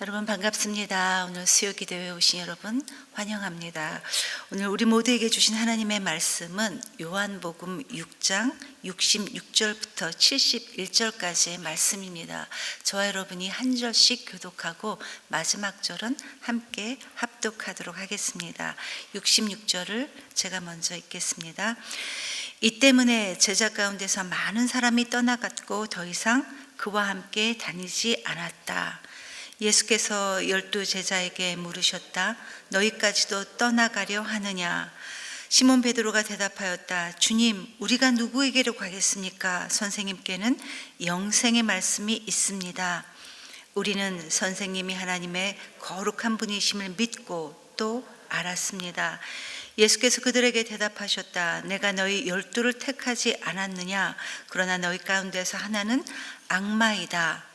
여러분 반갑습니다. 오늘 수요기도에 오신 여러분 환영합니다. 오늘 우리 모두에게 주신 하나님의 말씀은 요한복음 6장 66절부터 71절까지의 말씀입니다. 저와 여러분이 한 절씩 교독하고 마지막 절은 함께 합독하도록 하겠습니다. 66절을 제가 먼저 읽겠습니다. 이 때문에 제자 가운데서 많은 사람이 떠나갔고 더 이상 그와 함께 다니지 않았다. 예수께서 12 제자에게 물으셨다. 너희까지도 떠나가려 하느냐? 시몬 베드로가 대답하였다. 주님, 우리가 누구에게로 가겠습니까? 선생님께는 영생의 말씀이 있습니다. 우리는 선생님이 하나님의 거룩한 분이심을 믿고 또 알았습니다. 예수께서 그들에게 대답하셨다. 내가 너희 12를 택하지 않았느냐? 그러나 너희 가운데서 하나는 악마이다.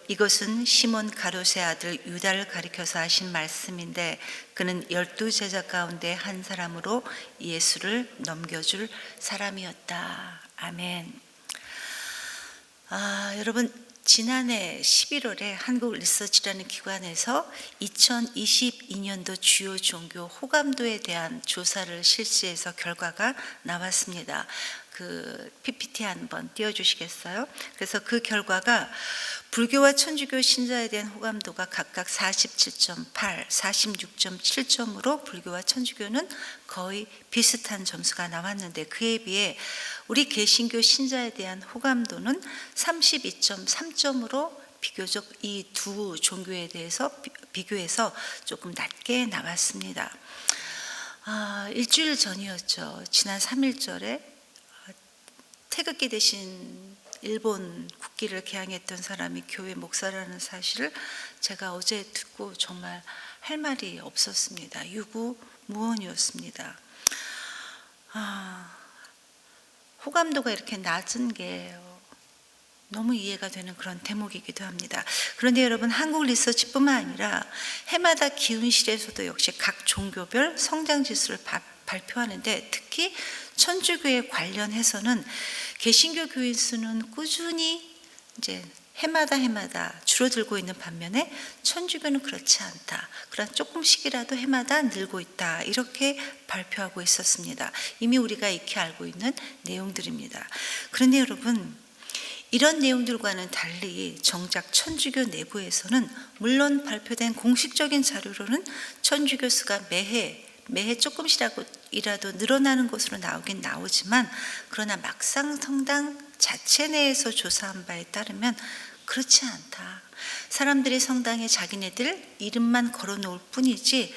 이것은 시몬 가룟의 아들 유다를 가리켜서 하신 말씀인데 그는 12 제자 가운데 한 사람으로 예수를 넘겨줄 사람이었다. 아멘. 여러분 지난해 11월에 한국 리서치라는 기관에서 2022년도 주요 종교 호감도에 대한 조사를 실시해서 결과가 나왔습니다. 그 PPT 한번 띄워주시겠어요? 그래서 그 결과가 불교와 천주교 신자에 대한 호감도가 각각 47.8, 46.7점으로 불교와 천주교는 거의 비슷한 점수가 나왔는데 그에 비해 우리 개신교 신자에 대한 호감도는 32.3점으로 비교적 이 두 종교에 대해서 비교해서 조금 낮게 나왔습니다. 일주일 전이었죠. 지난 3일절에 태극기 대신 일본 국기를 개항했던 사람이 교회 목사라는 사실을 제가 어제 듣고 정말 할 말이 없었습니다. 유구무원이었습니다. 호감도가 이렇게 낮은 게 너무 이해가 되는 그런 대목이기도 합니다. 그런데 여러분 한국 리서치뿐만 아니라 해마다 기운실에서도 역시 각 종교별 성장 지수를 발표하는데 특히 천주교에 관련해서는 개신교 교인 수는 꾸준히 이제 해마다 줄어들고 있는 반면에 천주교는 그렇지 않다. 그러나 조금씩이라도 해마다 늘고 있다. 이렇게 발표하고 있었습니다. 이미 우리가 익히 알고 있는 내용들입니다. 그런데 여러분 이런 내용들과는 달리 정작 천주교 내부에서는 물론 발표된 공식적인 자료로는 천주교 수가 매해 조금씩이라도 늘어나는 것으로 나오긴 나오지만 그러나 막상 성당 자체 내에서 조사한 바에 따르면 그렇지 않다. 사람들이 성당에 자기네들 이름만 걸어놓을 뿐이지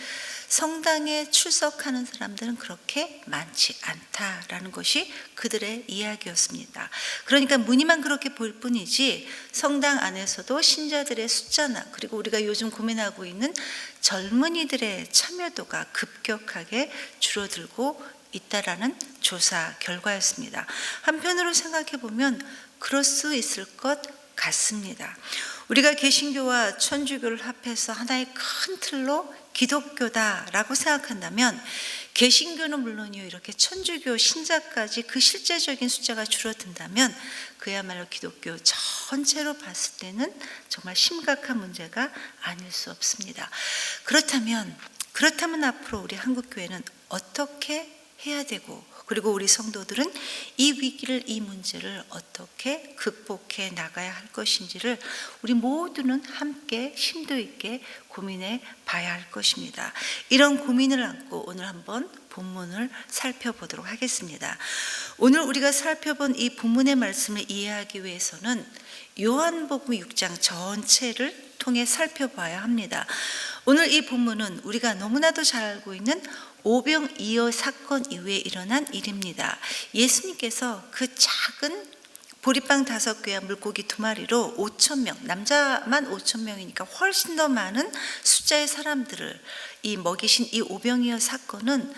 성당에 출석하는 사람들은 그렇게 많지 않다라는 것이 그들의 이야기였습니다. 그러니까 무늬만 그렇게 보일 뿐이지 성당 안에서도 신자들의 숫자나 그리고 우리가 요즘 고민하고 있는 젊은이들의 참여도가 급격하게 줄어들고 있다라는 조사 결과였습니다. 한편으로 생각해 보면 그럴 수 있을 것 같습니다. 우리가 개신교와 천주교를 합해서 하나의 큰 틀로 기독교다라고 생각한다면 개신교는 물론이요 이렇게 천주교 신자까지 그 실제적인 숫자가 줄어든다면 그야말로 기독교 전체로 봤을 때는 정말 심각한 문제가 아닐 수 없습니다. 그렇다면 앞으로 우리 한국교회는 어떻게 해야 되고 그리고 우리 성도들은 이 위기를 이 문제를 어떻게 극복해 나가야 할 것인지를 우리 모두는 함께 심도 있게 고민해 봐야 할 것입니다. 이런 고민을 안고 오늘 한번 본문을 살펴보도록 하겠습니다. 오늘 우리가 살펴본 이 본문의 말씀을 이해하기 위해서는 요한복음 6장 전체를 통해 살펴봐야 합니다. 오늘 이 본문은 우리가 너무나도 잘 알고 있는 오병이어 사건 이후에 일어난 일입니다. 예수님께서 그 작은 보리빵 5개와 물고기 2마리로 5,000명, 남자만 5,000명이니까 훨씬 더 많은 숫자의 사람들을 먹이신 이 오병이어 사건은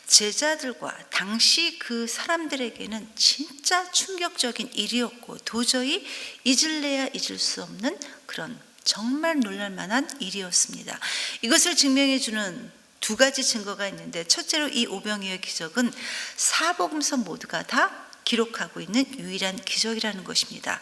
제자들과 당시 그 사람들에게는 진짜 충격적인 일이었고 도저히 잊을래야 잊을 수 없는 그런 정말 놀랄만한 일이었습니다. 이것을 증명해 주는 두 가지 증거가 있는데 첫째로 이 오병이어 기적은 사복음서 모두가 다 기록하고 있는 유일한 기적이라는 것입니다.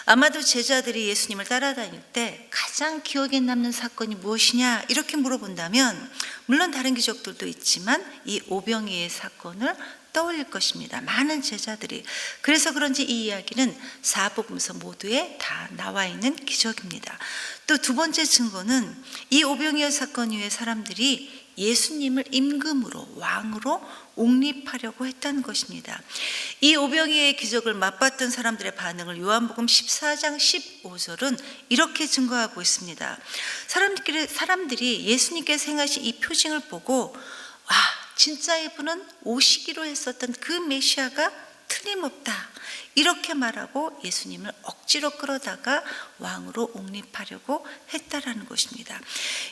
아마도 제자들이 예수님을 따라다닐 때 가장 기억에 남는 사건이 무엇이냐 이렇게 물어본다면 물론 다른 기적들도 있지만 이 오병이의 사건을 떠올릴 것입니다. 많은 제자들이. 그래서 그런지 이 이야기는 사복음서 모두에 다 나와 있는 기적입니다. 또 두 번째 증거는 이 오병이어 사건 이후에 사람들이 예수님을 임금으로 왕으로 옹립하려고 했다는 것입니다. 이 오병이어의 기적을 맛봤던 사람들의 반응을 요한복음 14장 15절은 이렇게 증거하고 있습니다. 사람들이 예수님께서 행하신 이 표징을 보고 와, 진짜 이분은 오시기로 했었던 그 메시아가 틀림없다 이렇게 말하고 예수님을 억지로 끌어다가 왕으로 옹립하려고 했다라는 것입니다.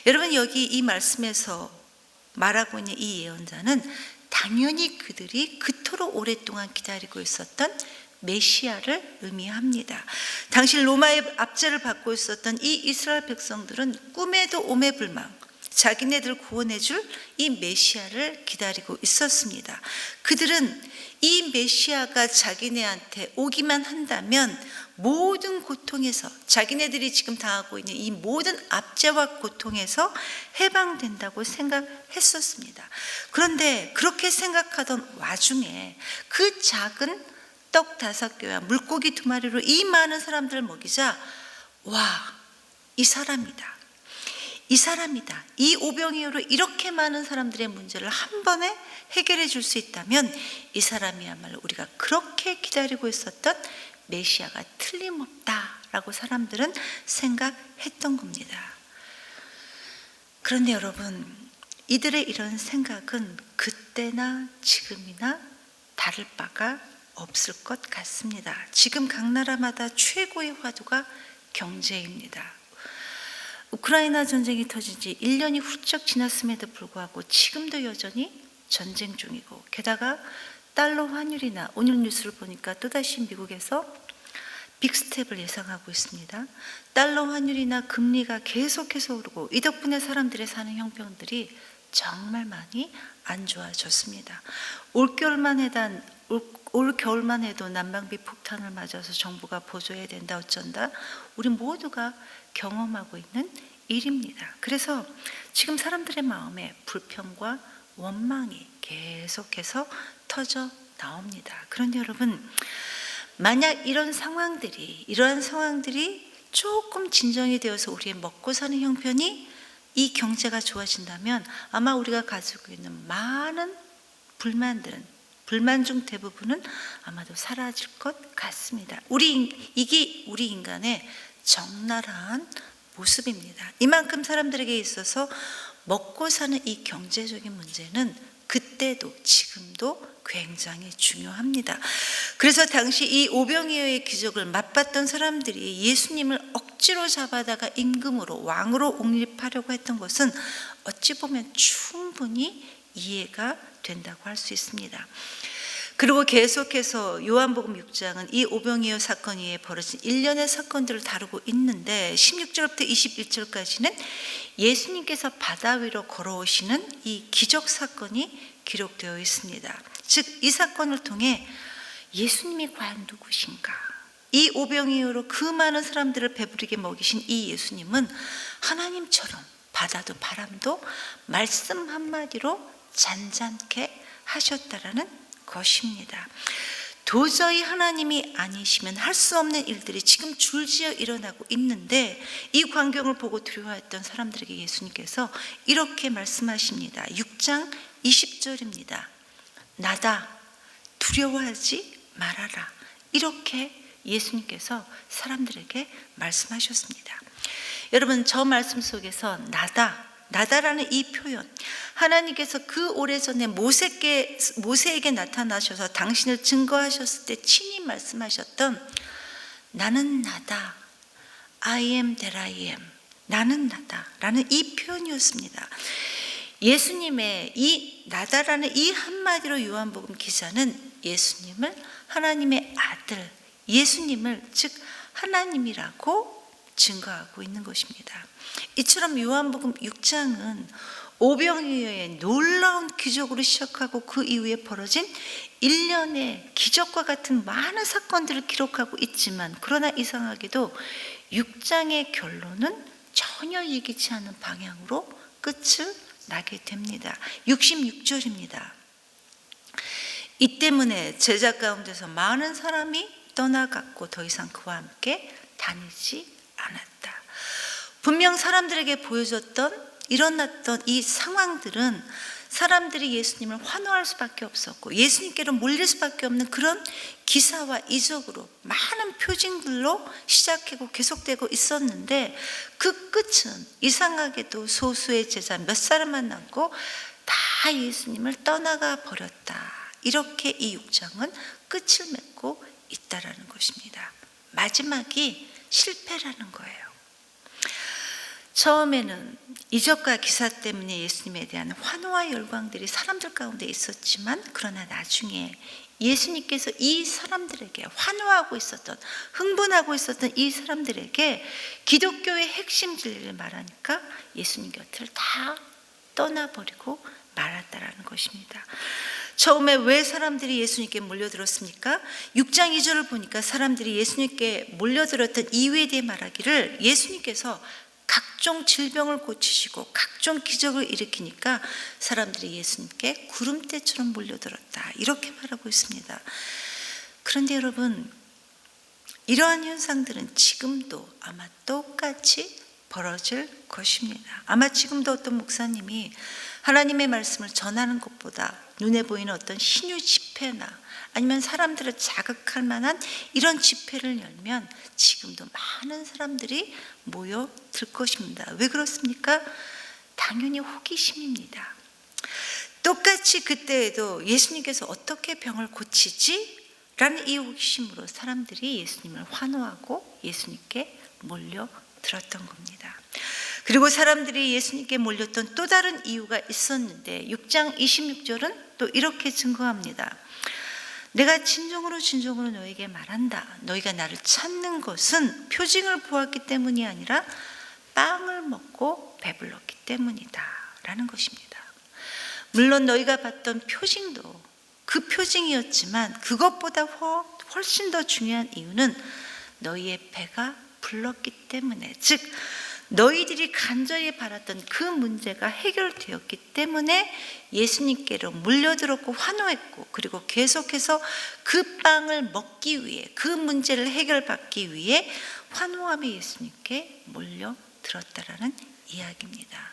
여러분, 여기 이 말씀에서 말하고 있는 이 예언자는 당연히 그들이 그토록 오랫동안 기다리고 있었던 메시아를 의미합니다. 당시 로마의 압제를 받고 있었던 이 이스라엘 백성들은 꿈에도 오매불망 자기네들 구원해 줄 이 메시아를 기다리고 있었습니다. 그들은 이 메시아가 자기네한테 오기만 한다면 모든 고통에서, 자기네들이 지금 당하고 있는 이 모든 압제와 고통에서 해방된다고 생각했었습니다. 그런데 그렇게 생각하던 와중에 그 작은 떡 5개와 물고기 2마리로 이 많은 사람들을 먹이자, 와, 이 사람이다. 이 오병이어로 이렇게 많은 사람들의 문제를 한 번에 해결해 줄 수 있다면 이 사람이야말로 우리가 그렇게 기다리고 있었던 메시아가 틀림없다라고 사람들은 생각했던 겁니다. 그런데 여러분, 이들의 이런 생각은 그때나 지금이나 다를 바가 없을 것 같습니다. 지금 각 나라마다 최고의 화두가 경제입니다. 우크라이나 전쟁이 터진 지 1년이 훌쩍 지났음에도 불구하고 지금도 여전히 전쟁 중이고, 게다가 달러 환율이나 오늘 뉴스를 보니까 또다시 미국에서 빅스텝을 예상하고 있습니다. 달러 환율이나 금리가 계속해서 오르고 이 덕분에 사람들의 사는 형편들이 정말 많이 안 좋아졌습니다. 올 겨울만 해도 난방비 폭탄을 맞아서 정부가 보조해야 된다 어쩐다, 우리 모두가 경험하고 있는 일입니다. 그래서 지금 사람들의 마음에 불평과 원망이 계속해서 터져 나옵니다. 그런데 여러분, 만약 이러한 상황들이 조금 진정이 되어서 우리의 먹고 사는 형편이, 이 경제가 좋아진다면 아마 우리가 가지고 있는 많은 불만 중 대부분은 아마도 사라질 것 같습니다. 이게 우리 인간의 적나라한 모습입니다. 이만큼 사람들에게 있어서 먹고 사는 이 경제적인 문제는 그때도 지금도 굉장히 중요합니다. 그래서 당시 이 오병이어의 기적을 맛봤던 사람들이 예수님을 억지로 잡아다가 임금으로, 왕으로 옹립하려고 했던 것은 어찌 보면 충분히 이해가 된다고 할 수 있습니다. 그리고 계속해서 요한복음 6장은 이 오병이어 사건 이후에 벌어진 일련의 사건들을 다루고 있는데 16절부터 21절까지는 예수님께서 바다 위로 걸어오시는 이 기적 사건이 기록되어 있습니다. 즉, 이 사건을 통해 예수님이 과연 누구신가? 이 오병이어로 그 많은 사람들을 배부르게 먹이신 이 예수님은 하나님처럼 바다도 바람도 말씀 한마디로 잔잔케 하셨다라는 것입니다. 도저히 하나님이 아니시면 할 수 없는 일들이 지금 줄지어 일어나고 있는데, 이 광경을 보고 두려워했던 사람들에게 예수님께서 이렇게 말씀하십니다. 6장 20절입니다. 나다, 두려워하지 말아라. 이렇게 예수님께서 사람들에게 말씀하셨습니다. 여러분, 저 말씀 속에서 나다라는 이 표현, 하나님께서 그 오래전에 모세에게 나타나셔서 당신을 증거하셨을 때 친히 말씀하셨던 나는 나다, I am that I am, 나는 나다라는 이 표현이었습니다. 예수님의 이 나다라는 이 한마디로 요한복음 기자는 예수님을 하나님의 아들, 예수님을 즉 하나님이라고 증거하고 있는 것입니다. 이처럼 요한복음 6장은 오병이어의 놀라운 기적으로 시작하고 그 이후에 벌어진 일련의 기적과 같은 많은 사건들을 기록하고 있지만, 그러나 이상하게도 6장의 결론은 전혀 예기치 않은 방향으로 끝을 나게 됩니다. 66절입니다. 이 때문에 제자 가운데서 많은 사람이 떠나갔고 더 이상 그와 함께 다니지 않았다. 분명 사람들에게 일어났던 이 상황들은 사람들이 예수님을 환호할 수밖에 없었고 예수님께로 몰릴 수밖에 없는 그런 기사와 이적으로 많은 표징들로 시작하고 계속되고 있었는데, 그 끝은 이상하게도 소수의 제자 몇 사람만 남고 다 예수님을 떠나가 버렸다. 이렇게 이 6장은 끝을 맺고 있다라는 것입니다. 마지막이 실패라는 거예요. 처음에는 이적과 기사 때문에 예수님에 대한 환호와 열광들이 사람들 가운데 있었지만, 그러나 나중에 예수님께서 이 사람들에게 환호하고 있었던, 흥분하고 있었던 이 사람들에게 기독교의 핵심 진리를 말하니까 예수님 곁을 다 떠나버리고 말았다라는 것입니다. 처음에 왜 사람들이 예수님께 몰려들었습니까? 6장 2절을 보니까 사람들이 예수님께 몰려들었던 이유에 대해 말하기를, 예수님께서 각종 질병을 고치시고 각종 기적을 일으키니까 사람들이 예수님께 구름대처럼 몰려들었다. 이렇게 말하고 있습니다. 그런데 여러분, 이러한 현상들은 지금도 아마 똑같이 벌어질 것입니다. 아마 지금도 어떤 목사님이 하나님의 말씀을 전하는 것보다 눈에 보이는 어떤 신유 집회나 아니면 사람들을 자극할 만한 이런 집회를 열면 지금도 많은 사람들이 모여들 것입니다. 왜 그렇습니까? 당연히 호기심입니다. 똑같이 그때에도 예수님께서 어떻게 병을 고치지? 라는 이 호기심으로 사람들이 예수님을 환호하고 예수님께 몰려들었던 겁니다. 그리고 사람들이 예수님께 몰렸던 또 다른 이유가 있었는데 6장 26절은 또 이렇게 증거합니다. 내가 진정으로 너에게 말한다. 너희가 나를 찾는 것은 표징을 보았기 때문이 아니라 빵을 먹고 배불렀기 때문이다 라는 것입니다. 물론 너희가 봤던 표징도 그 표징이었지만 그것보다 훨씬 더 중요한 이유는 너희의 배가 불렀기 때문에, 즉 너희들이 간절히 바랐던 그 문제가 해결되었기 때문에 예수님께로 몰려들었고 환호했고, 그리고 계속해서 그 빵을 먹기 위해, 그 문제를 해결받기 위해 환호하며 예수님께 몰려들었다라는 이야기입니다.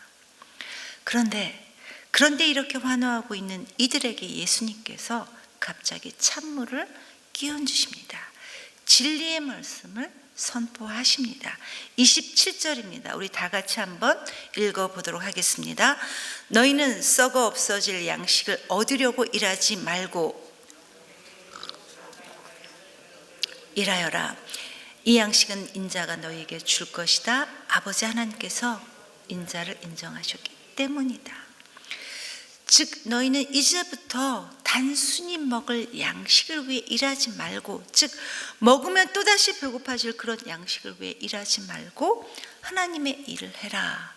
그런데 이렇게 환호하고 있는 이들에게 예수님께서 갑자기 찬물을 끼얹으십니다. 진리의 말씀을 선포하십니다. 27절입니다. 우리 다 같이 한번 읽어보도록 하겠습니다. 너희는 썩어 없어질 양식을 얻으려고 일하지 말고 일하여라. 이 양식은 인자가 너희에게 줄 것이다. 아버지 하나님께서 인자를 인정하셨기 때문이다. 즉 너희는 이제부터 단순히 먹을 양식을 위해 일하지 말고, 즉 먹으면 또다시 배고파질 그런 양식을 위해 일하지 말고 하나님의 일을 해라.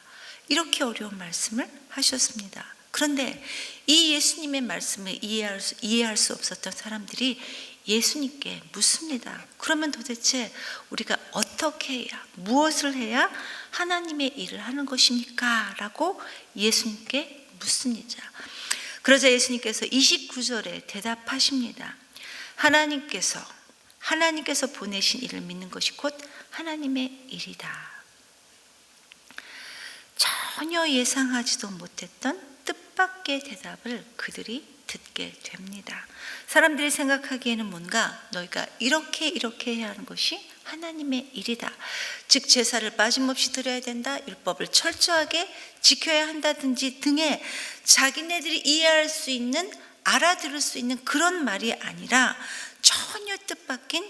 이렇게 어려운 말씀을 하셨습니다. 그런데 이 예수님의 말씀을 이해할 수 없었던 사람들이 예수님께 묻습니다. 그러면 도대체 우리가 어떻게 해야, 무엇을 해야 하나님의 일을 하는 것입니까? 라고 예수님께 묻습니다. 그러자 예수님께서 29절에 대답하십니다. 하나님께서 보내신 일을 믿는 것이 곧 하나님의 일이다. 전혀 예상하지도 못했던 뜻밖의 대답을 그들이 듣게 됩니다. 사람들이 생각하기에는 뭔가 너희가 이렇게 해야 하는 것이 하나님의 일이다. 즉 제사를 빠짐없이 드려야 된다. 율법을 철저하게 지켜야 한다든지 등의 자기네들이 이해할 수 있는, 알아들을 수 있는 그런 말이 아니라 전혀 뜻밖인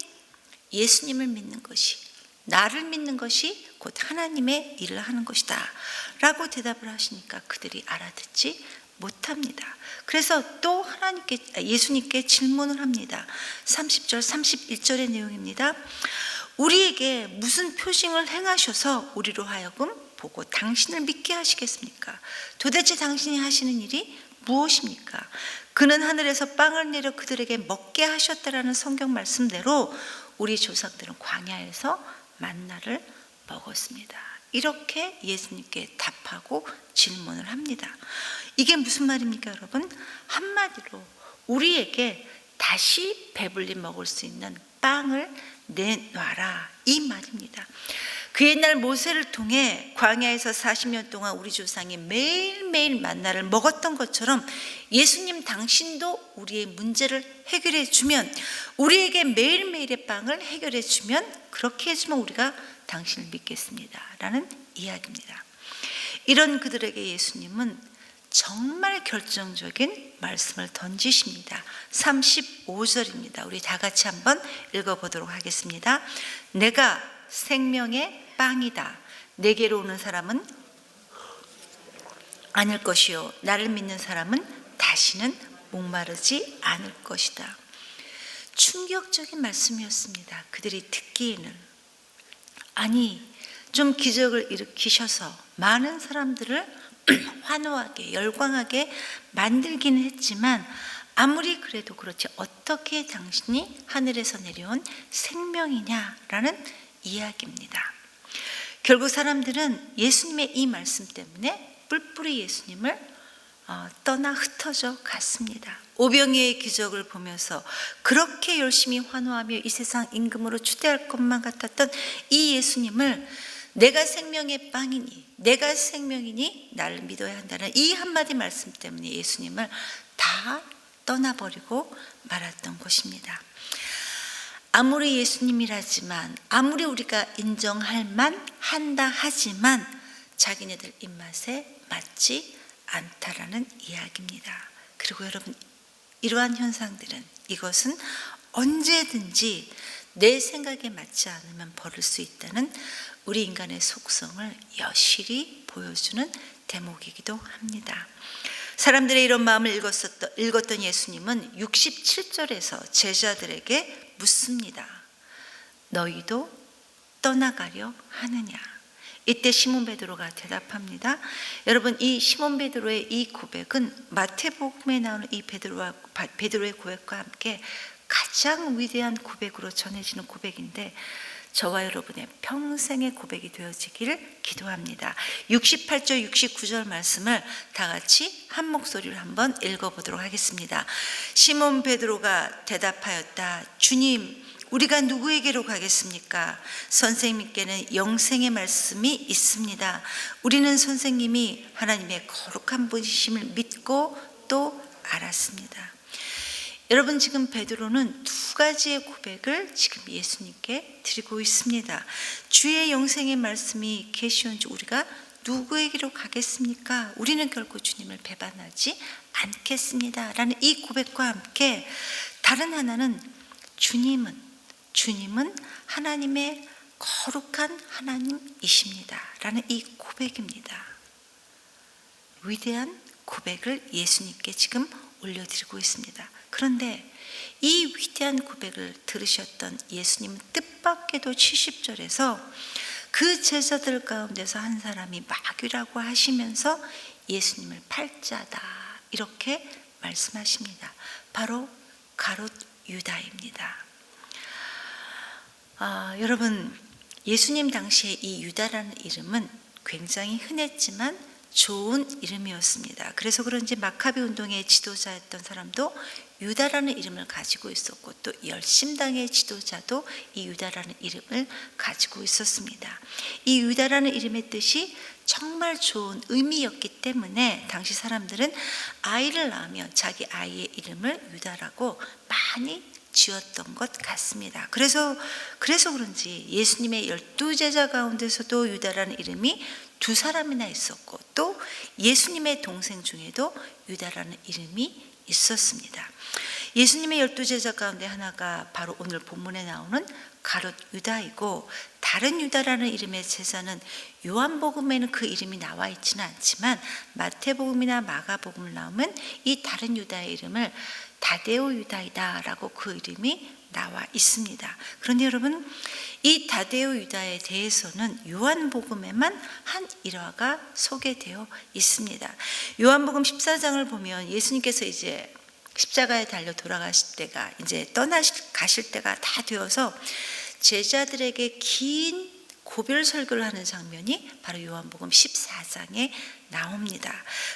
예수님을 믿는 것이, 나를 믿는 것이 곧 하나님의 일을 하는 것이다 라고 대답을 하시니까 그들이 알아듣지 못합니다. 그래서 또 예수님께 질문을 합니다. 30절 31절의 내용입니다. 우리에게 무슨 표징을 행하셔서 우리로 하여금 보고 당신을 믿게 하시겠습니까? 도대체 당신이 하시는 일이 무엇입니까? 그는 하늘에서 빵을 내려 그들에게 먹게 하셨다라는 성경 말씀대로 우리 조상들은 광야에서 만나를 먹었습니다. 이렇게 예수님께 답하고 질문을 합니다. 이게 무슨 말입니까, 여러분? 한마디로 우리에게 다시 배불리 먹을 수 있는 빵을 내놔라, 이 말입니다. 그 옛날 모세를 통해 광야에서 40년 동안 우리 조상이 매일매일 만나를 먹었던 것처럼 예수님 당신도 우리의 문제를 해결해 주면, 우리에게 매일매일의 빵을 해결해 주면, 그렇게 해주면 우리가 당신을 믿겠습니다 라는 이야기입니다. 이런 그들에게 예수님은 정말 결정적인 말씀을 던지십니다. 35절입니다. 우리 다 같이 한번 읽어보도록 하겠습니다. 내가 생명의 빵이다. 내게로 오는 사람은 않을 것이요 나를 믿는 사람은 다시는 목마르지 않을 것이다. 충격적인 말씀이었습니다. 그들이 듣기에는. 아니, 좀 기적을 일으키셔서 많은 사람들을 환호하게, 열광하게 만들기는 했지만 아무리 그래도 그렇지 어떻게 당신이 하늘에서 내려온 생명이냐라는 이야기입니다. 결국 사람들은 예수님의 이 말씀 때문에 뿔뿔이 예수님을 떠나 흩어져 갔습니다. 오병이의 기적을 보면서 그렇게 열심히 환호하며 이 세상 임금으로 추대할 것만 같았던 이 예수님을 내가 생명의 빵이니, 내가 생명이니 나를 믿어야 한다는 이 한마디 말씀 때문에 예수님을 다 떠나버리고 말았던 것입니다. 아무리 예수님이라지만, 아무리 우리가 인정할 만 한다 하지만 자기네들 입맛에 맞지 않다라는 이야기입니다. 그리고 여러분, 이러한 현상들은, 이것은 언제든지 내 생각에 맞지 않으면 버릴 수 있다는 우리 인간의 속성을 여실히 보여주는 대목이기도 합니다. 사람들의 이런 마음을 읽었던 예수님은 67절에서 제자들에게 묻습니다. 너희도 떠나가려 하느냐? 이때 시몬 베드로가 대답합니다. 여러분, 이 시몬 베드로의 이 고백은 마태복음에 나오는 이 베드로의 고백과 함께 가장 위대한 고백으로 전해지는 고백인데 저와 여러분의 평생의 고백이 되어지기를 기도합니다. 68절 69절 말씀을 다 같이 한 목소리로 한번 읽어보도록 하겠습니다. 시몬 베드로가 대답하였다. 주님, 우리가 누구에게로 가겠습니까? 선생님께는 영생의 말씀이 있습니다. 우리는 선생님이 하나님의 거룩한 분이심을 믿고 또 알았습니다. 여러분, 지금 베드로는 두 가지의 고백을 지금 예수님께 드리고 있습니다. 주의 영생의 말씀이 계시온지 우리가 누구에게로 가겠습니까? 우리는 결코 주님을 배반하지 않겠습니다 라는 이 고백과 함께 다른 하나는 주님은 하나님의 거룩한 하나님이십니다 라는 이 고백입니다. 위대한 고백을 예수님께 지금 올려드리고 있습니다. 그런데 이 위대한 고백을 들으셨던 예수님은 뜻밖에도 70절에서 그 제자들 가운데서 한 사람이 마귀라고 하시면서 예수님을 팔자다 이렇게 말씀하십니다. 바로 가롯 유다입니다. 여러분, 예수님 당시에 이 유다라는 이름은 굉장히 흔했지만 좋은 이름이었습니다. 그래서 그런지 마카비 운동의 지도자였던 사람도 유다라는 이름을 가지고 있었고 또 열심당의 지도자도 이 유다라는 이름을 가지고 있었습니다. 이 유다라는 이름의 뜻이 정말 좋은 의미였기 때문에 당시 사람들은 아이를 낳으면 자기 아이의 이름을 유다라고 많이 지었던 것 같습니다. 그래서 그런지 예수님의 12제자 가운데서도 유다라는 이름이 두 사람이나 있었고 또 예수님의 동생 중에도 유다라는 이름이 있었습니다. 예수님의 12제자 가운데 하나가 바로 오늘 본문에 나오는 가롯 유다이고, 다른 유다라는 이름의 제자는 요한복음에는 그 이름이 나와 있지는 않지만 마태복음이나 마가복음을 나오면 이 다른 유다의 이름을 다데오 유다이다 라고 그 이름이 나와 있습니다. 그런데 여러분, 이 다데오 유다에 대해서는 요한복음에만 한 일화가 소개되어 있습니다. 요한복음 14장을 보면 예수님께서 이제 십자가에 달려 돌아가실 때가 이제 가실 때가 다 되어서 제자들에게 긴 고별 설교를 하는 장면이 바로 요한복음 14장에 나옵니다.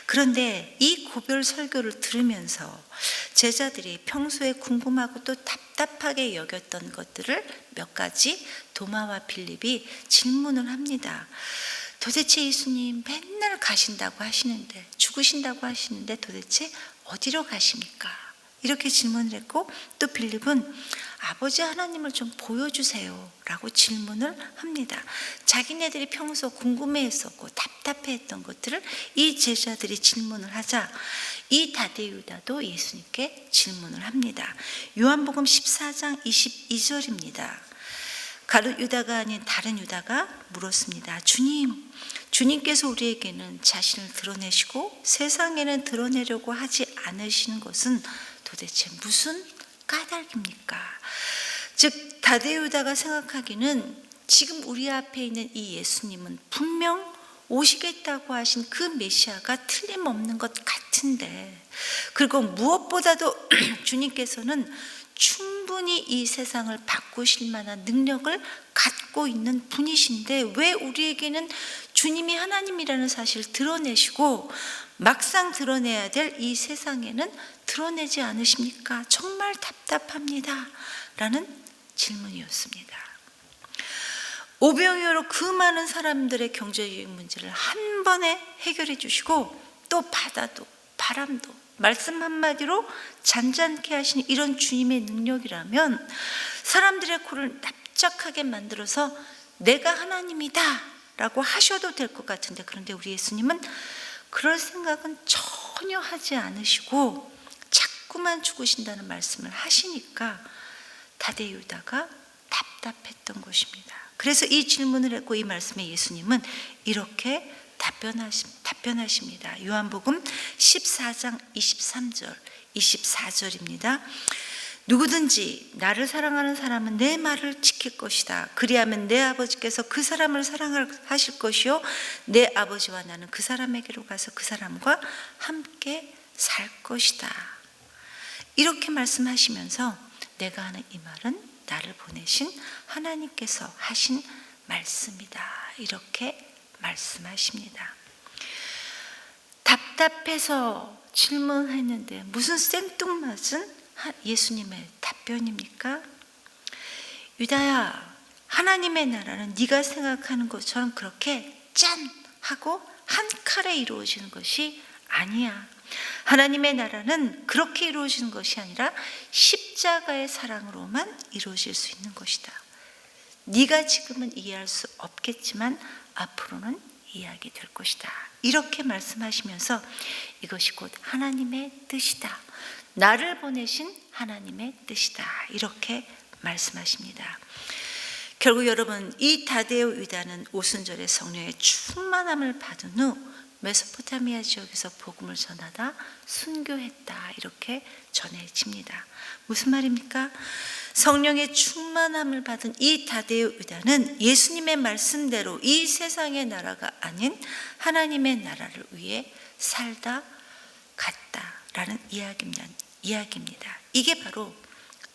그런데 이 고별 설교를 들으면서 제자들이 평소에 궁금하고 또 답답하게 여겼던 것들을 몇 가지 도마와 빌립이 질문을 합니다. 도대체 예수님 맨날 가신다고 하시는데, 죽으신다고 하시는데 도대체 어디로 가십니까? 이렇게 질문을 했고, 또 빌립은 아버지 하나님을 좀 보여주세요 라고 질문을 합니다. 자기네들이 평소 궁금해했었고 답답해했던 것들을 이 제자들이 질문을 하자 이 다데유다도 예수님께 질문을 합니다. 요한복음 14장 22절입니다. 가룟 유다가 아닌 다른 유다가 물었습니다. 주님께서 우리에게는 자신을 드러내시고 세상에는 드러내려고 하지 않으시는 것은 도대체 무슨 까닭입니까? 즉 다데유다가 생각하기는 지금 우리 앞에 있는 이 예수님은 분명 오시겠다고 하신 그 메시아가 틀림없는 것 같은데, 그리고 무엇보다도 주님께서는 충분히 이 세상을 바꾸실 만한 능력을 갖고 있는 분이신데 왜 우리에게는 주님이 하나님이라는 사실을 드러내시고 막상 드러내야 될 이 세상에는 드러내지 않으십니까? 정말 답답합니다 라는 질문이었습니다. 오병이어로 그 많은 사람들의 경제적인 문제를 한 번에 해결해 주시고 또 바다도 바람도 말씀 한마디로 잔잔케 하시는 이런 주님의 능력이라면 사람들의 코를 납작하게 만들어서 내가 하나님이다 라고 하셔도 될 것 같은데, 그런데 우리 예수님은 그럴 생각은 전혀 하지 않으시고 자꾸만 죽으신다는 말씀을 하시니까 다데유다가 답답했던 것입니다. 그래서 이 질문을 했고 이 말씀에 예수님은 이렇게 답변하십니다. 요한복음 14장 23절 24절입니다. 누구든지 나를 사랑하는 사람은 내 말을 지킬 것이다. 그리하면 내 아버지께서 그 사람을 사랑하실 것이요 내 아버지와 나는 그 사람에게로 가서 그 사람과 함께 살 것이다. 이렇게 말씀하시면서 내가 하는 이 말은 나를 보내신 하나님께서 하신 말씀이다. 이렇게 말씀하십니다. 답답해서 질문했는데 무슨 생뚱맞은 예수님의 답변입니까? 유다야, 하나님의 나라는 네가 생각하는 것처럼 그렇게 짠 하고 한 칼에 이루어지는 것이 아니야. 하나님의 나라는 그렇게 이루어지는 것이 아니라 십자가의 사랑으로만 이루어질 수 있는 것이다. 네가 지금은 이해할 수 없겠지만 앞으로는 이해하게 될 것이다. 이렇게 말씀하시면서 이것이 곧 하나님의 뜻이다. 나를 보내신 하나님의 뜻이다. 이렇게 말씀하십니다. 결국 여러분, 이 다데오 유다는 오순절에 성령의 충만함을 받은 후 메소포타미아 지역에서 복음을 전하다 순교했다. 이렇게 전해집니다. 무슨 말입니까? 성령의 충만함을 받은 이 다데오 유다는 예수님의 말씀대로 이 세상의 나라가 아닌 하나님의 나라를 위해 살다 갔다라는 이야기입니다. 이게 바로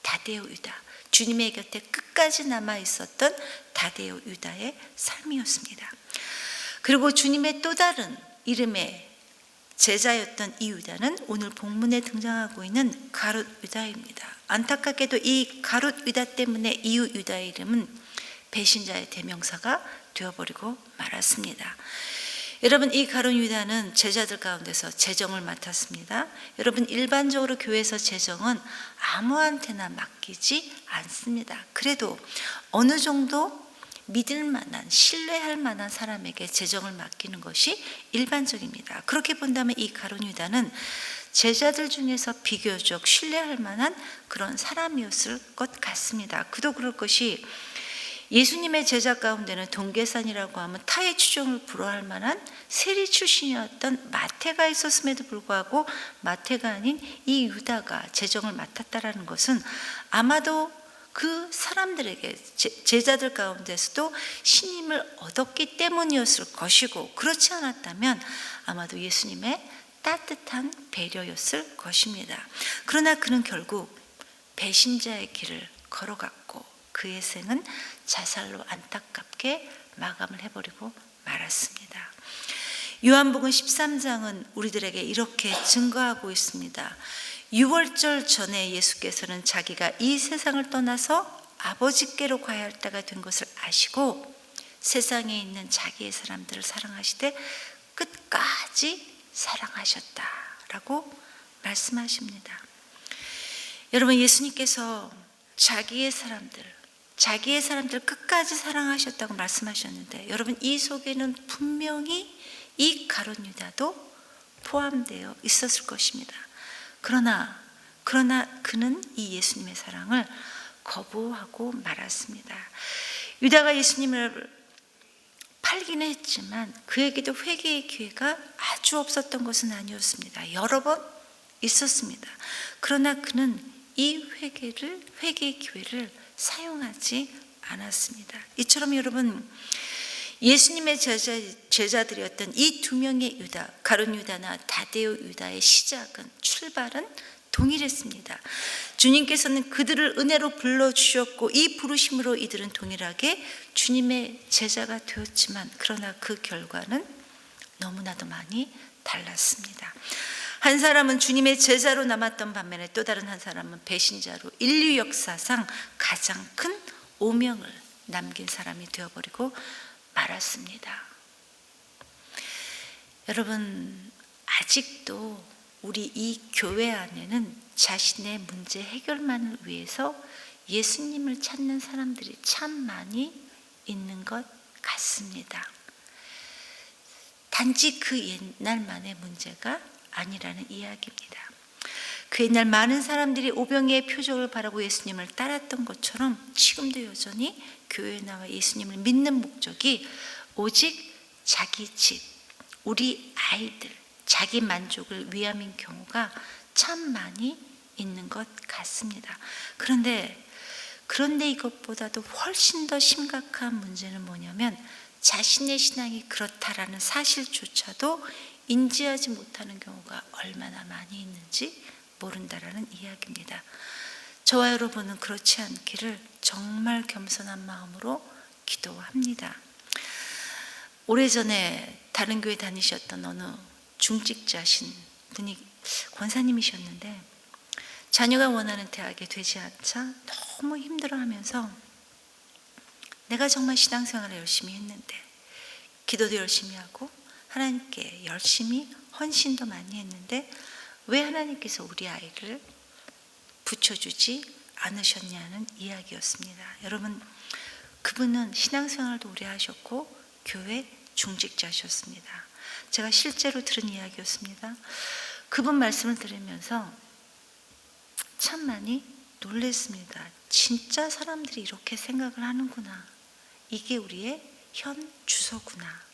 다데오 유다, 주님의 곁에 끝까지 남아 있었던 다데오 유다의 삶이었습니다. 그리고 주님의 또 다른 이름의 제자였던 이 유다는 오늘 본문에 등장하고 있는 가룟 유다입니다. 안타깝게도 이 가룟 유다 때문에 이 유다의 이름은 배신자의 대명사가 되어버리고 말았습니다. 여러분, 이 가룟 유다는 제자들 가운데서 재정을 맡았습니다. 여러분, 일반적으로 교회에서 재정은 아무한테나 맡기지 않습니다. 그래도 어느 정도 믿을 만한, 신뢰할 만한 사람에게 재정을 맡기는 것이 일반적입니다. 그렇게 본다면 이 가룟 유다는 제자들 중에서 비교적 신뢰할 만한 그런 사람이었을 것 같습니다. 그도 그럴 것이 예수님의 제자 가운데는 동계산이라고 하면 타의 추종을 불허할 만한 세리 출신이었던 마태가 있었음에도 불구하고 마태가 아닌 이 유다가 재정을 맡았다라는 것은 아마도 그 사람들에게 제자들 가운데서도 신임을 얻었기 때문이었을 것이고, 그렇지 않았다면 아마도 예수님의 따뜻한 배려였을 것입니다. 그러나 그는 결국 배신자의 길을 걸어갔고 그의 생은 자살로 안타깝게 마감을 해버리고 말았습니다. 요한복음 13장은 우리들에게 이렇게 증거하고 있습니다. 유월절 전에 예수께서는 자기가 이 세상을 떠나서 아버지께로 가야 할 때가 된 것을 아시고 세상에 있는 자기의 사람들을 사랑하시되 끝까지 사랑하셨다라고 말씀하십니다. 여러분, 예수님께서 자기의 사람들 끝까지 사랑하셨다고 말씀하셨는데, 여러분, 이 속에는 분명히 이 가룟 유다도 포함되어 있었을 것입니다. 그러나 그는 이 예수님의 사랑을 거부하고 말았습니다. 유다가 예수님을 팔기는 했지만 그에게도 회개의 기회가 아주 없었던 것은 아니었습니다. 여러 번 있었습니다. 그러나 그는 이 회개의 기회를 사용하지 않았습니다. 이처럼 여러분, 예수님의 제자들이었던 이 두 명의 유다, 가룟 유다나 다데오 유다의 출발은 동일했습니다. 주님께서는 그들을 은혜로 불러주셨고 이 부르심으로 이들은 동일하게 주님의 제자가 되었지만, 그러나 그 결과는 너무나도 많이 달랐습니다. 한 사람은 주님의 제자로 남았던 반면에 또 다른 한 사람은 배신자로 인류 역사상 가장 큰 오명을 남긴 사람이 되어버리고 말았습니다. 여러분, 아직도 우리 이 교회 안에는 자신의 문제 해결만을 위해서 예수님을 찾는 사람들이 참 많이 있는 것 같습니다. 단지 그 옛날만의 문제가 아니라는 이야기입니다. 그 옛날 많은 사람들이 오병이의 표적을 바라고 예수님을 따랐던 것처럼 지금도 여전히 교회에 나와 예수님을 믿는 목적이 오직 자기 집, 우리 아이들, 자기 만족을 위함인 경우가 참 많이 있는 것 같습니다. 그런데 이것보다도 훨씬 더 심각한 문제는 뭐냐면, 자신의 신앙이 그렇다라는 사실조차도 인지하지 못하는 경우가 얼마나 많이 있는지 모른다라는 이야기입니다. 저와 여러분은 그렇지 않기를 정말 겸손한 마음으로 기도합니다. 오래전에 다른 교회 다니셨던 어느 중직자신 분이 권사님이셨는데, 자녀가 원하는 대학에 되지 않자 너무 힘들어하면서 내가 정말 신앙생활을 열심히 했는데, 기도도 열심히 하고 하나님께 열심히 헌신도 많이 했는데 왜 하나님께서 우리 아이를 붙여주지 않으셨냐는 이야기였습니다. 여러분, 그분은 신앙생활도 오래 하셨고 교회 중직자셨습니다. 제가 실제로 들은 이야기였습니다. 그분 말씀을 들으면서 참 많이 놀랐습니다. 진짜 사람들이 이렇게 생각을 하는구나. 이게 우리의 현 주소구나.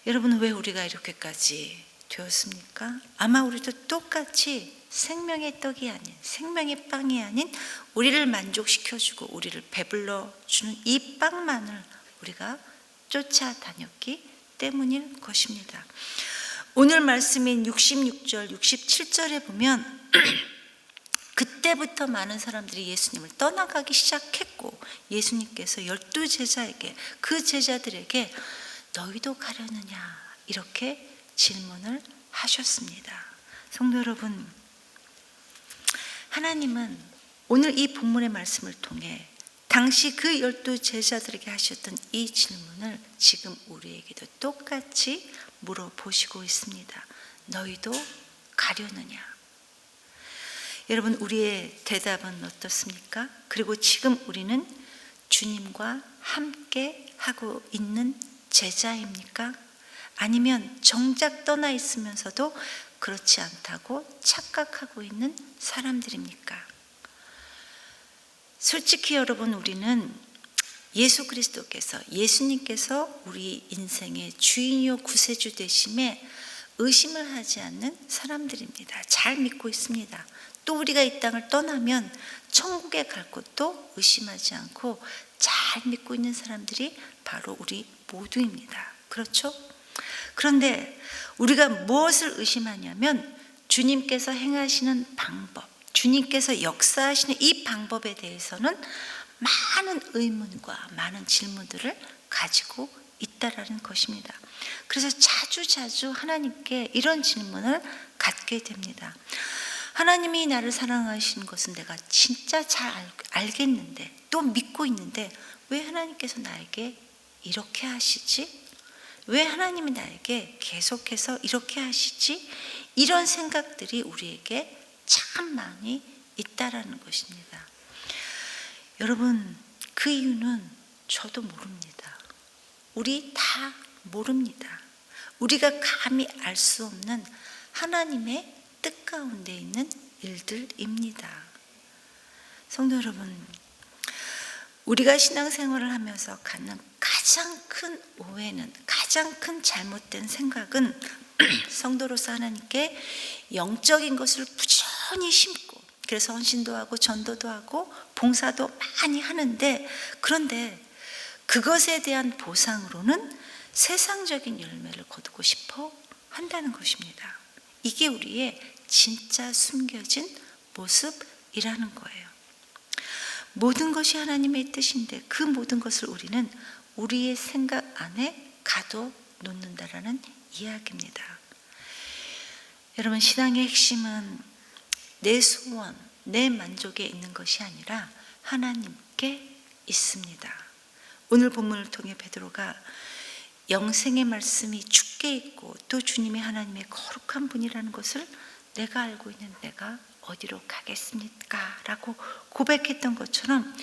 여러분, 왜 우리가 이렇게까지 되었습니까? 아마 우리도 똑같이 생명의 떡이 아닌, 생명의 빵이 아닌 우리를 만족시켜주고 우리를 배불러주는 이 빵만을 우리가 쫓아다녔기 때문일 것입니다. 오늘 말씀인 66절, 67절에 보면 그때부터 많은 사람들이 예수님을 떠나가기 시작했고, 예수님께서 12제자에게, 그 제자들에게 너희도 가려느냐 이렇게 질문을 하셨습니다. 성도 여러분, 하나님은 오늘 이 본문의 말씀을 통해 당시 그 12제자들에게 하셨던 이 질문을 지금 우리에게도 똑같이 물어보시고 있습니다. 너희도 가려느냐? 여러분, 우리의 대답은 어떻습니까? 그리고 지금 우리는 주님과 함께 하고 있는 제자입니까? 아니면 정작 떠나 있으면서도 그렇지 않다고 착각하고 있는 사람들입니까? 솔직히 여러분, 우리는 예수님께서 우리 인생의 주인이요 구세주 되심에 의심을 하지 않는 사람들입니다. 잘 믿고 있습니다. 또 우리가 이 땅을 떠나면 천국에 갈 것도 의심하지 않고 잘 믿고 있는 사람들이 바로 우리 모두입니다. 그렇죠? 그런데 우리가 무엇을 의심하냐면 주님께서 행하시는 방법, 주님께서 역사하시는 이 방법에 대해서는 많은 의문과 많은 질문들을 가지고 있다라는 것입니다. 그래서 자주 하나님께 이런 질문을 갖게 됩니다. 하나님이 나를 사랑하시는 것은 내가 진짜 잘 알겠는데, 또 믿고 있는데 왜 하나님께서 나에게 이렇게 하시지? 왜 하나님이 나에게 계속해서 이렇게 하시지? 이런 생각들이 우리에게 참 많이 있다라는 것입니다. 여러분, 그 이유는 저도 모릅니다. 우리 다 모릅니다. 우리가 감히 알 수 없는 하나님의 뜻 가운데 있는 일들입니다. 성도 여러분, 우리가 신앙생활을 하면서 갖는 가장 큰 오해는, 가장 큰 잘못된 생각은 성도로서 하나님께 영적인 것을 부지런히 심고, 그래서 헌신도 하고 전도도 하고 봉사도 많이 하는데, 그런데 그것에 대한 보상으로는 세상적인 열매를 거두고 싶어 한다는 것입니다. 이게 우리의 진짜 숨겨진 모습이라는 거예요. 모든 것이 하나님의 뜻인데 그 모든 것을 우리는 우리의 생각 안에 가둬놓는다라는 이야기입니다. 여러분, 신앙의 핵심은 내 소원, 내 만족에 있는 것이 아니라 하나님께 있습니다. 오늘 본문을 통해 베드로가 영생의 말씀이 주께 있고 또 주님이 하나님의 거룩한 분이라는 것을 내가 알고 있는 내가 어디로 가겠습니까? 라고 고백했던 것처럼,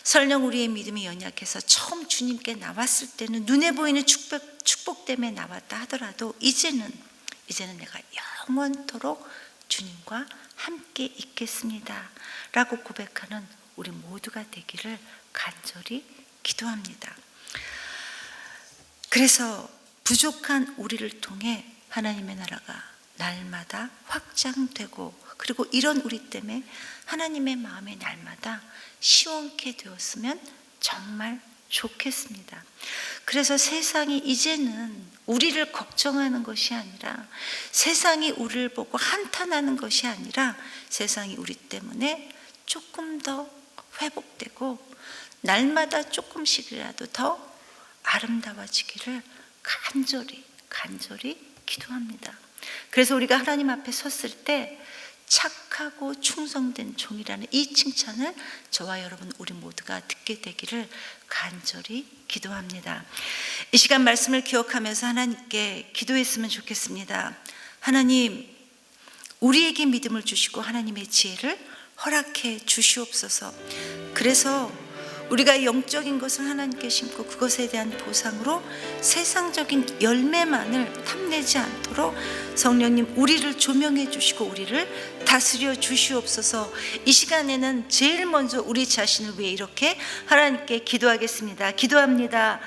설령 우리의 믿음이 연약해서 처음 주님께 나왔을 때는 눈에 보이는 축복 때문에 나왔다 하더라도 이제는 내가 영원토록 주님과 함께 있겠습니다 라고 고백하는 우리 모두가 되기를 간절히 기도합니다. 그래서 부족한 우리를 통해 하나님의 나라가 날마다 확장되고, 그리고 이런 우리 때문에 하나님의 마음이 날마다 시원케 되었으면 정말 좋겠습니다. 그래서 세상이 이제는 우리를 걱정하는 것이 아니라, 세상이 우리를 보고 한탄하는 것이 아니라, 세상이 우리 때문에 조금 더 회복되고 날마다 조금씩이라도 더 아름다워지기를 간절히 기도합니다. 그래서 우리가 하나님 앞에 섰을 때 착하고 충성된 종이라는 이 칭찬을 저와 여러분 우리 모두가 듣게 되기를 간절히 기도합니다. 이 시간 말씀을 기억하면서 하나님께 기도했으면 좋겠습니다. 하나님, 우리에게 믿음을 주시고 하나님의 지혜를 허락해 주시옵소서. 그래서 우리가 영적인 것을 하나님께 심고 그것에 대한 보상으로 세상적인 열매만을 탐내지 않도록 성령님 우리를 조명해 주시고 우리를 다스려 주시옵소서. 이 시간에는 제일 먼저 우리 자신을 위해 이렇게 하나님께 기도하겠습니다. 기도합니다.